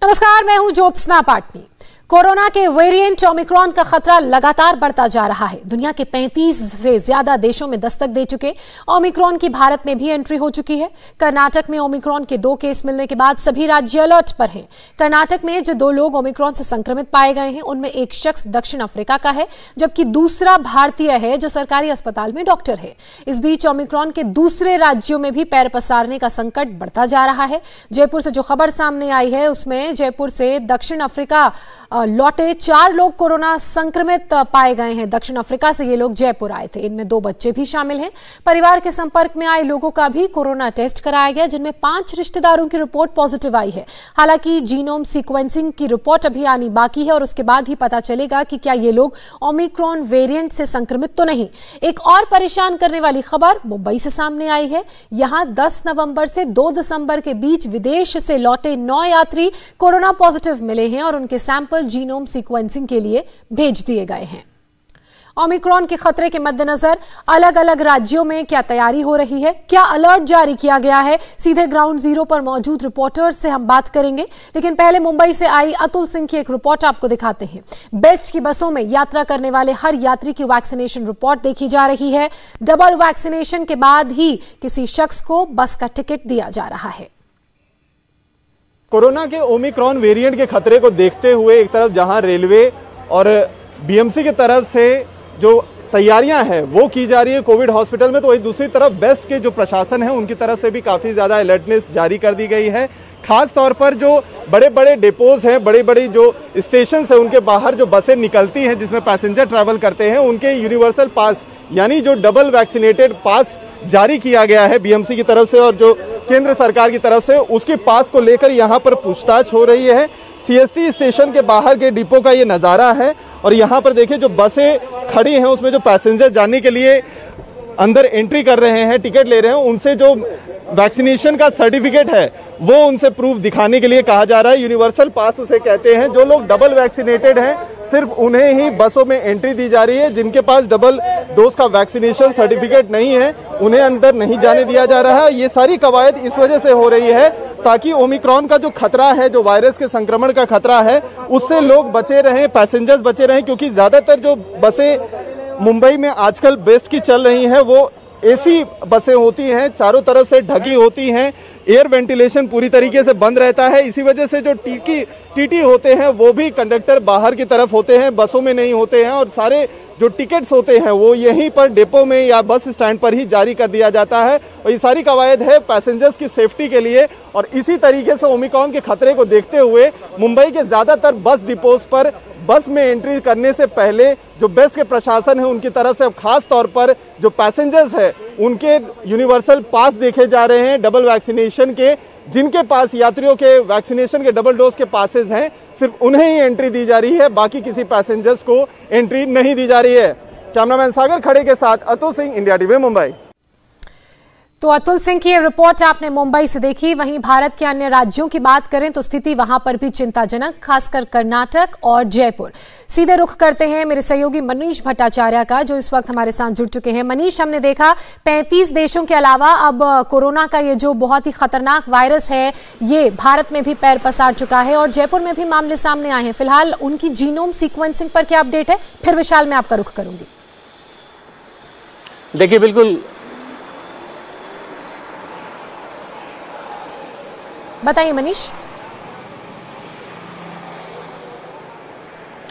नमस्कार, मैं हूं ज्योत्सना पाटनी। कोरोना के वेरिएंट ओमिक्रॉन का खतरा लगातार बढ़ता जा रहा है। दुनिया के 35 से ज्यादा देशों में दस्तक दे चुके ओमिक्रॉन की भारत में भी एंट्री हो चुकी है। कर्नाटक में ओमिक्रॉन के 2 केस मिलने के बाद सभी राज्य अलर्ट पर हैं। कर्नाटक में जो 2 लोग ओमिक्रॉन से संक्रमित पाए गए हैं, उनमें एक शख्स दक्षिण अफ्रीका का है, जबकि दूसरा भारतीय है जो सरकारी अस्पताल में डॉक्टर है। इस बीच ओमिक्रॉन के दूसरे राज्यों में भी पैर पसारने का संकट बढ़ता जा रहा है। जयपुर से जो खबर सामने आई है, उसमें जयपुर से दक्षिण अफ्रीका लौटे 4 लोग कोरोना संक्रमित पाए गए हैं। दक्षिण अफ्रीका से ये लोग जयपुर आए थे। इनमें 2 बच्चे भी शामिल हैं। परिवार के संपर्क में आए लोगों का भी कोरोना टेस्ट कराया गया, जिनमें 5 रिश्तेदारों की रिपोर्ट पॉजिटिव आई है। हालांकि जीनोम सीक्वेंसिंग की रिपोर्ट अभी आनी बाकी है और उसके बाद ही पता चलेगा कि क्या ये लोग ओमिक्रॉन वेरिएंट से संक्रमित तो नहीं। एक और परेशान करने वाली खबर मुंबई से सामने आई है। यहां 10 नवंबर से 2 दिसंबर के बीच विदेश से लौटे 9 यात्री कोरोना पॉजिटिव मिले हैं और उनके सैंपल जीनोम सीक्वेंसिंग के लिए भेज दिए गए हैं। ओमिक्रॉन के खतरे के मद्देनजर अलग अलग राज्यों में क्या तैयारी हो रही है, क्या अलर्ट जारी किया गया है, सीधे ग्राउंड जीरो पर मौजूद रिपोर्टर्स से हम बात करेंगे। लेकिन पहले मुंबई से आई अतुल सिंह की एक रिपोर्ट आपको दिखाते हैं। बेस्ट की बसों में यात्रा करने वाले हर यात्री की वैक्सीनेशन रिपोर्ट देखी जा रही है। डबल वैक्सीनेशन के बाद ही किसी शख्स को बस का टिकट दिया जा रहा है। कोरोना के ओमिक्रॉन वेरिएंट के खतरे को देखते हुए एक तरफ जहां रेलवे और बीएमसी की तरफ से जो तैयारियां हैं वो की जा रही है कोविड हॉस्पिटल में, तो वही दूसरी तरफ बेस्ट के जो प्रशासन है उनकी तरफ से भी काफ़ी ज़्यादा अलर्टनेस जारी कर दी गई है। खास तौर पर जो बड़े बड़े डिपोज हैं, बड़ी बड़ी जो स्टेशन है, उनके बाहर जो बसें निकलती हैं जिसमें पैसेंजर ट्रैवल करते हैं, उनके यूनिवर्सल पास यानी जो डबल वैक्सीनेटेड पास जारी किया गया है बीएमसी की तरफ से और जो केंद्र सरकार की तरफ से, उसके पास को लेकर यहाँ पर पूछताछ हो रही है। सीएसटी स्टेशन के बाहर के डिपो का ये नज़ारा है और यहाँ पर देखिए जो बसें खड़ी हैं उसमें जो पैसेंजर जाने के लिए अंदर एंट्री कर रहे हैं, टिकट ले रहे हैं, उनसे जो वैक्सीनेशन का सर्टिफिकेट है वो उनसे प्रूफ दिखाने के लिए कहा जा रहा है। यूनिवर्सल पास उसे कहते हैं। जो लोग डबल वैक्सीनेटेड हैं सिर्फ उन्हें ही बसों में एंट्री दी जा रही है। जिनके पास डबल डोज का वैक्सीनेशन सर्टिफिकेट नहीं है उन्हें अंदर नहीं जाने दिया जा रहा है। ये सारी कवायद इस वजह से हो रही है ताकि ओमिक्रॉन का जो खतरा है, जो वायरस के संक्रमण का खतरा है, उससे लोग बचे रहें, पैसेंजर्स बचे रहें। क्योंकि ज्यादातर जो बसें मुंबई में आजकल बेस्ट की चल रही हैं वो एसी बसें होती हैं, चारों तरफ से ढकी होती हैं, एयर वेंटिलेशन पूरी तरीके से बंद रहता है। इसी वजह से जो टीटी होते हैं वो भी कंडक्टर बाहर की तरफ होते हैं, बसों में नहीं होते हैं और सारे जो टिकट्स होते हैं वो यहीं पर डिपो में या बस स्टैंड पर ही जारी कर दिया जाता है। और ये सारी कवायद है पैसेंजर्स की सेफ्टी के लिए। और इसी तरीके से ओमिक्रॉन के खतरे को देखते हुए मुंबई के ज्यादातर बस डिपोज पर बस में एंट्री करने से पहले जो बेस्ट के प्रशासन है उनकी तरफ से अब खास तौर पर जो पैसेंजर्स है उनके यूनिवर्सल पास देखे जा रहे हैं डबल वैक्सीनेशन के। जिनके पास यात्रियों के वैक्सीनेशन के डबल डोज के पासेस हैं सिर्फ उन्हें ही एंट्री दी जा रही है, बाकी किसी पैसेंजर्स को एंट्री नहीं दी जा रही है। कैमरामैन सागर खड़े के साथ अतुल सिंह, इंडिया टीवी मुंबई। तो अतुल सिंह की ये रिपोर्ट आपने मुंबई से देखी। वहीं भारत के अन्य राज्यों की बात करें तो स्थिति वहां पर भी चिंताजनक, खासकर कर्नाटक और जयपुर। सीधे रुख करते हैं मेरे सहयोगी मनीष भट्टाचार्य का, जो इस वक्त हमारे साथ जुड़ चुके हैं। मनीष, हमने देखा 35 देशों के अलावा अब कोरोना का ये जो बहुत ही खतरनाक वायरस है ये भारत में भी पैर पसार चुका है और जयपुर में भी मामले सामने आए हैं। फिलहाल उनकी जीनोम सीक्वेंसिंग पर क्या अपडेट है? फिर विशाल मैं आपका रुख करूंगी। देखिए बिल्कुल, बताइए मनीष।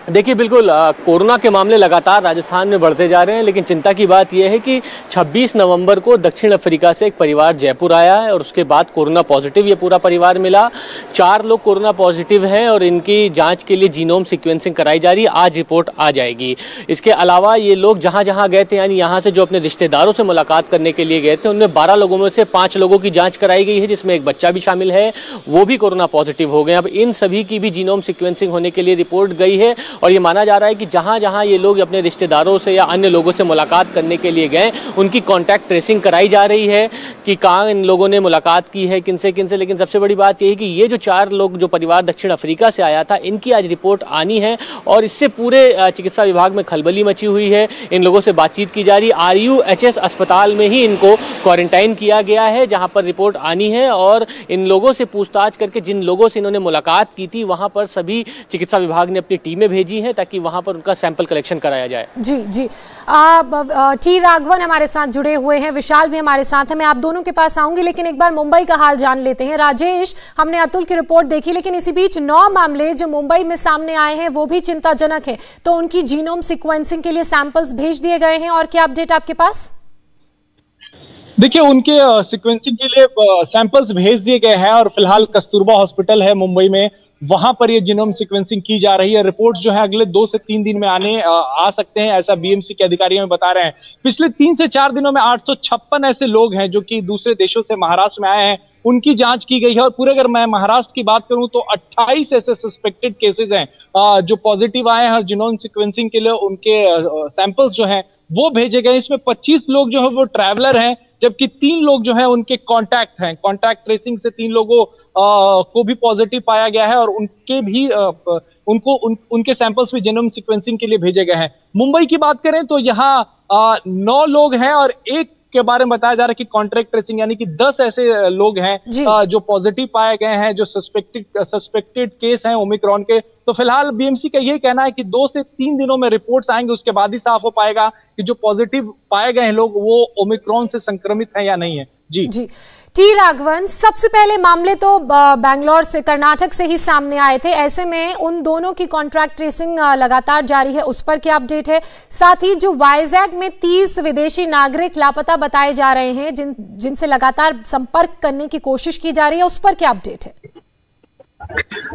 देखिए बिल्कुल, कोरोना के मामले लगातार राजस्थान में बढ़ते जा रहे हैं, लेकिन चिंता की बात यह है कि 26 नवंबर को दक्षिण अफ्रीका से एक परिवार जयपुर आया है और उसके बाद कोरोना पॉजिटिव ये पूरा परिवार मिला। 4 लोग कोरोना पॉजिटिव हैं और इनकी जांच के लिए जीनोम सीक्वेंसिंग कराई जा रही है। आज रिपोर्ट आ जाएगी। इसके अलावा ये लोग जहां जहां गए थे, यानी यहाँ से जो अपने रिश्तेदारों से मुलाकात करने के लिए गए थे, उनमें 12 लोगों में से 5 लोगों की जाँच कराई गई है, जिसमें एक बच्चा भी शामिल है, वो भी कोरोना पॉजिटिव हो गए। अब इन सभी की भी जीनोम सीक्वेंसिंग होने के लिए रिपोर्ट गई है और ये माना जा रहा है कि जहाँ जहाँ ये लोग अपने रिश्तेदारों से या अन्य लोगों से मुलाकात करने के लिए गए, उनकी कॉन्टैक्ट ट्रेसिंग कराई जा रही है कि कहाँ इन लोगों ने मुलाकात की है, किनसे किनसे। लेकिन सबसे बड़ी बात यह है कि ये जो 4 लोग जो परिवार दक्षिण अफ्रीका से आया था, इनकी आज रिपोर्ट आनी है और इससे पूरे चिकित्सा विभाग में खलबली मची हुई है। इन लोगों से बातचीत की जा रही है। RUHS अस्पताल में ही इनको क्वारंटाइन किया गया है, जहां पर रिपोर्ट आनी है और इन लोगों से पूछताछ करके जिन लोगों से इन्होंने मुलाकात की थी वहां पर सभी चिकित्सा विभाग ने अपनी टीमें भेजी हैं ताकि वहां पर उनका सैंपल कलेक्शन कराया जाए। जी जी, टी राघवन हमारे साथ जुड़े हुए हैं, विशाल भी हमारे साथ है। मैं आप दोनों के पास आऊंगी, लेकिन एक बार मुंबई का हाल जान लेते हैं। राजेश, हमने अतुल की रिपोर्ट देखी, लेकिन इसी बीच 9 मामले जो मुंबई में सामने आए हैं वो भी चिंताजनक है, तो उनकी जीनोम सीक्वेंसिंग के लिए सैंपल्स भेज दिए गए हैं और क्या अपडेट आपके पास? देखिए, उनके सीक्वेंसिंग के लिए सैंपल्स भेज दिए गए हैं और फिलहाल कस्तूरबा हॉस्पिटल है मुंबई में, वहां पर ये जीनोम सीक्वेंसिंग की जा रही है। रिपोर्ट्स जो है अगले 2 से 3 दिन में आ सकते हैं, ऐसा BMC के अधिकारी हमें बता रहे हैं। पिछले 3 से 4 दिनों में 856 ऐसे लोग हैं जो कि दूसरे देशों से महाराष्ट्र में आए हैं, उनकी जांच की गई है। और पूरे अगर मैं महाराष्ट्र की बात करूं तो 28 ऐसे सस्पेक्टेड केसेस हैं जो पॉजिटिव आए हैं। जीनोम सीक्वेंसिंग के लिए उनके सैंपल्स जो हैं वो भेजे गए। इसमें 25 लोग जो है वो ट्रैवलर हैं, जबकि 3 लोग जो है उनके कॉन्टैक्ट हैं। कॉन्टैक्ट ट्रेसिंग से 3 लोगों को भी पॉजिटिव पाया गया है और उनके भी उनके सैंपल्स भी जीनोम सीक्वेंसिंग के लिए भेजे गए हैं। मुंबई की बात करें तो यहाँ 9 लोग हैं और एक के बारे में बताया जा रहा है कि कॉन्ट्रैक्ट ट्रेसिंग, यानी कि 10 ऐसे लोग हैं जो पॉजिटिव पाए गए हैं, जो सस्पेक्टेड केस हैं ओमिक्रॉन के। तो फिलहाल BMC का यही कहना है कि 2 से 3 दिनों में रिपोर्ट्स आएंगे, उसके बाद ही साफ हो पाएगा कि जो पॉजिटिव पाए गए हैं लोग वो ओमिक्रॉन से संक्रमित हैं या नहीं है। जी जी, टी राघवन, सबसे पहले मामले तो बैंगलोर से, कर्नाटक से ही सामने आए थे। ऐसे में उन दोनों की कॉन्ट्रैक्ट ट्रेसिंग लगातार जारी है, उस पर क्या अपडेट है? साथ ही जो वाइजैग में 30 विदेशी नागरिक लापता बताए जा रहे हैं, जिनसे लगातार संपर्क करने की कोशिश की जा रही है, उस पर क्या अपडेट है?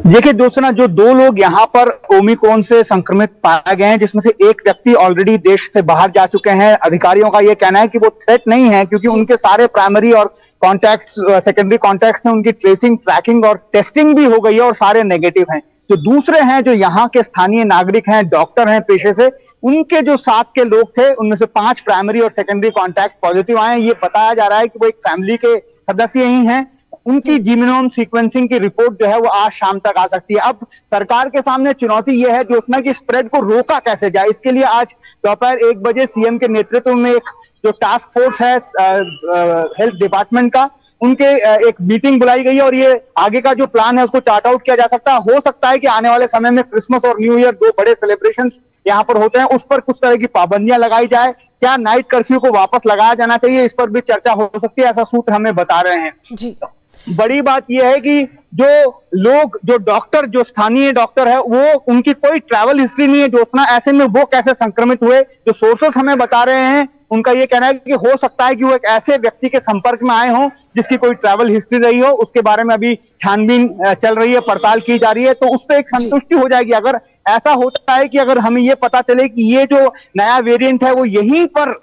देखिए दोस्तों, जो 2 लोग यहाँ पर ओमिक्रॉन से संक्रमित पाए गए हैं, जिसमें से एक व्यक्ति ऑलरेडी देश से बाहर जा चुके हैं। अधिकारियों का यह कहना है कि वो थ्रेट नहीं है, क्योंकि उनके सारे प्राइमरी और कॉन्टैक्ट्स, सेकेंडरी कॉन्टैक्ट्स हैं, उनकी ट्रेसिंग, ट्रैकिंग और टेस्टिंग भी हो गई है और सारे नेगेटिव हैं। जो दूसरे हैं, जो यहाँ के स्थानीय नागरिक हैं, डॉक्टर हैं पेशे से, उनके जो 7 के लोग थे, उनमें से 5 प्राइमरी और सेकेंडरी कॉन्टैक्ट पॉजिटिव आए हैं। ये बताया जा रहा है कि वो एक फैमिली के सदस्य ही हैं। उनकी जीनोम सीक्वेंसिंग की रिपोर्ट जो है वो आज शाम तक आ सकती है। अब सरकार के सामने चुनौती यह है ज्योत्सना की स्प्रेड को रोका कैसे जाए। इसके लिए आज दोपहर 1 बजे CM के नेतृत्व में एक जो टास्क फोर्स है हेल्थ डिपार्टमेंट का, उनके एक मीटिंग बुलाई गई है और ये आगे का जो प्लान है उसको चार्ट आउट किया जा सकता है। हो सकता है कि आने वाले समय में क्रिसमस और न्यू ईयर 2 बड़े सेलिब्रेशन यहाँ पर होते हैं, उस पर कुछ तरह की पाबंदियां लगाई जाए। क्या नाइट कर्फ्यू को वापस लगाया जाना चाहिए, इस पर भी चर्चा हो सकती है, ऐसा सूत्र हमें बता रहे हैं। जी, बड़ी बात यह है कि जो डॉक्टर, जो स्थानीय डॉक्टर है, वो उनकी कोई ट्रैवल हिस्ट्री नहीं है ज्योत्सना। ऐसे में वो कैसे संक्रमित हुए? जो सोर्सेस हमें बता रहे हैं उनका ये कहना है कि हो सकता है कि वो एक ऐसे व्यक्ति के संपर्क में आए हों जिसकी कोई ट्रैवल हिस्ट्री रही हो। उसके बारे में अभी छानबीन चल रही है, पड़ताल की जा रही है, तो उस पर एक संतुष्टि हो जाएगी। अगर ऐसा होता है कि अगर हमें ये पता चले कि ये जो नया वेरिएंट है वो यहीं पर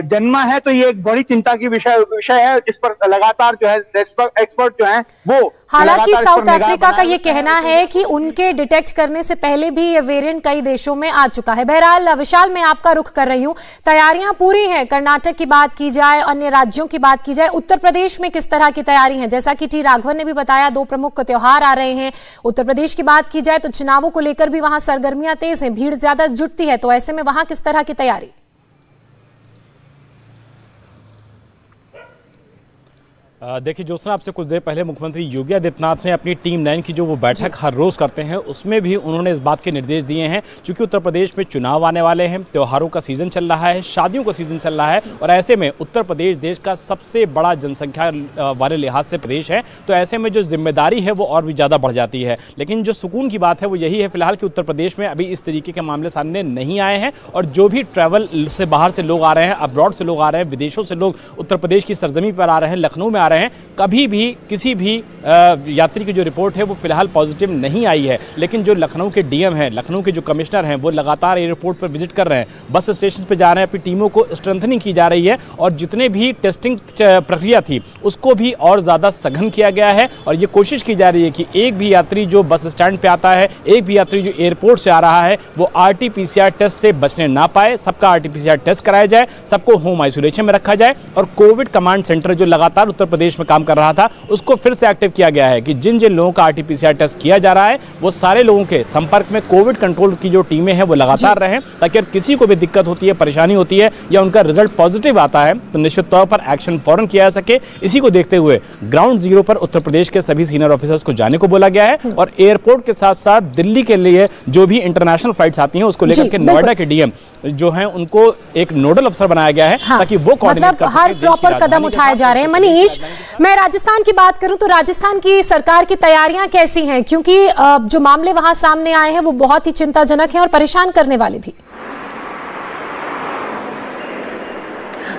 जन्मा है, तो ये एक बड़ी चिंता की विषय है, जिस पर लगातार जो है एक्सपर्ट जो है वो, हालांकि साउथ अफ्रीका का ये कहना है कि उनके डिटेक्ट करने से पहले भी ये वेरिएंट कई देशों में आ चुका है। बहरहाल विशाल, मैं आपका रुख कर रही हूँ, तैयारियां पूरी हैं। कर्नाटक की बात की जाए, अन्य राज्यों की बात की जाए, उत्तर प्रदेश में किस तरह की तैयारी है? जैसा कि टी राघवन ने भी बताया, 2 प्रमुख त्योहार आ रहे हैं। उत्तर प्रदेश की बात की जाए तो चुनावों को लेकर भी वहां सरगर्मियां तेज हैं, भीड़ ज्यादा जुटती है, तो ऐसे में वहां किस तरह की तैयारी? देखिए ज्योत्सना, आपसे कुछ देर पहले मुख्यमंत्री योगी आदित्यनाथ ने अपनी टीम 9 की जो वो बैठक हर रोज करते हैं, उसमें भी उन्होंने इस बात के निर्देश दिए हैं, क्योंकि उत्तर प्रदेश में चुनाव आने वाले हैं, त्योहारों का सीजन चल रहा है, शादियों का सीजन चल रहा है, और ऐसे में उत्तर प्रदेश देश का सबसे बड़ा जनसंख्या वाले लिहाज से प्रदेश है, तो ऐसे में जो जिम्मेदारी है वो और भी ज़्यादा बढ़ जाती है। लेकिन जो सुकून की बात है वो यही है फिलहाल कि उत्तर प्रदेश में अभी इस तरीके के मामले सामने नहीं आए हैं, और जो भी ट्रैवल से बाहर से लोग आ रहे हैं, अब्रॉड से लोग आ रहे हैं, विदेशों से लोग उत्तर प्रदेश की सरजमी पर आ रहे हैं, लखनऊ में आ रहे हैं, रहे हैं, कभी भी किसी भी यात्री की जो रिपोर्ट है वो फिलहाल पॉजिटिव नहीं आई है। लेकिन जो लखनऊ के डीएम हैं, लखनऊ के जो कमिश्नर हैं, वो लगातार एयरपोर्ट पर विजिट कर रहे हैं, बस स्टेशन पर जा रहे हैं, अपनी टीमों को स्ट्रेंथनिंग की जा रही है और जितने भी टेस्टिंग प्रक्रिया थी उसको भी और ज़्यादा सघन किया गया है। और ये कोशिश की जा रही है कि एक भी यात्री जो बस स्टैंड पे आता है, एक भी यात्री जो एयरपोर्ट से आ रहा है, वो RT-PCR टेस्ट से बचने ना पाए। सबका RT-PCR टेस्ट कराया जाए, सबको होम आइसोलेशन में रखा जाए और कोविड कमांड सेंटर जो लगातार उत्तर प्रदेश में काम कर रहा था उसको फिर से एक्टिव किया गया है कि जिन जिन लोगों का RT-PCR टेस्ट किया जा रहा है वो सारे लोगों के संपर्क में कोविड कंट्रोल की जो टीमें हैं वो लगातार रहें, ताकि अगर किसी को भी दिक्कत होती है, परेशानी होती है या उनका रिजल्ट पॉजिटिव आता है तो निश्चित तौर पर एक्शन फौरन किया जा सके। इसी को देखते हुए ग्राउंड जीरो पर उत्तर प्रदेश के सभी सीनियर ऑफिसर्स को जाने को बोला गया है और एयरपोर्ट के साथ साथ दिल्ली के लिए जो भी इंटरनेशनल फ्लाइट्स आती हैं उसको लेकर के नोएडा के डीएम जो हैं उनको एक नोडल अफसर बनाया गया है, ताकि वो मतलब हर प्रॉपर कदम उठाए जा रहे हैं। मनीष, मैं राजस्थान की बात करूं तो राजस्थान की सरकार की तैयारियां कैसी हैं, क्योंकि जो मामले वहां सामने आए हैं वो बहुत ही चिंताजनक हैं और परेशान करने वाले भी।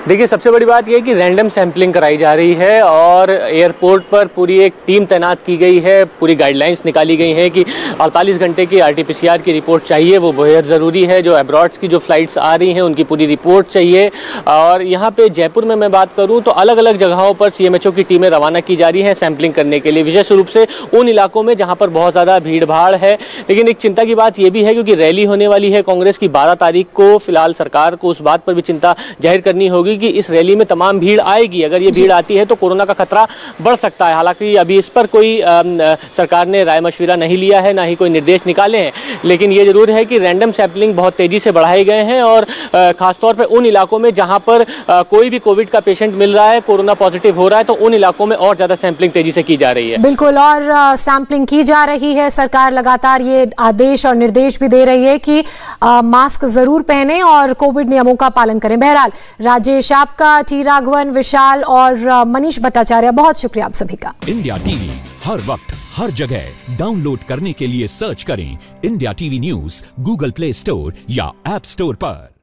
देखिए, सबसे बड़ी बात यह है कि रैंडम सैंपलिंग कराई जा रही है और एयरपोर्ट पर पूरी एक टीम तैनात की गई है, पूरी गाइडलाइंस निकाली गई हैं कि 48 घंटे की RT-PCR की रिपोर्ट चाहिए, वो बेहद ज़रूरी है। जो अब्रॉड्स की जो फ्लाइट्स आ रही हैं उनकी पूरी रिपोर्ट चाहिए। और यहाँ पे जयपुर में मैं बात करूँ तो अलग अलग जगहों पर CMHO की टीमें रवाना की जा रही हैं सैंपलिंग करने के लिए, विशेष रूप से उन इलाकों में जहाँ पर बहुत ज़्यादा भीड़ भाड़ है। लेकिन एक चिंता की बात यह भी है क्योंकि रैली होने वाली है कांग्रेस की 12 तारीख को, फिलहाल सरकार को उस बात पर भी चिंता जाहिर करनी होगी कि इस रैली में तमाम भीड़ आएगी। अगर ये भीड़ आती है तो कोरोना का खतरा बढ़ सकता है। हालांकि अभी इस पर कोई सरकार ने राय मशविरा नहीं लिया है, ना ही कोई निर्देश निकाले हैं, लेकिन ये जरूर है कि रैंडम सैंपलिंग बहुत तेजी से बढ़ाए गए हैं और खासतौर पर उन इलाकों में जहां पर कोई भी कोविड का पेशेंट मिल रहा है, कोरोना पॉजिटिव हो रहा है, तो उन इलाकों में और ज्यादा सैंपलिंग तेजी से की जा रही है। बिल्कुल, और सैंपलिंग की जा रही है। सरकार लगातार ये आदेश और निर्देश भी दे रही है कि मास्क जरूर पहने और कोविड नियमों का पालन करें। बहरहाल, राजेश, आपका, टी राघवन, विशाल और मनीष भट्टाचार्य, बहुत शुक्रिया आप सभी का। इंडिया टीवी हर वक्त हर जगह डाउनलोड करने के लिए सर्च करें India TV news Google play store या ऐप स्टोर पर।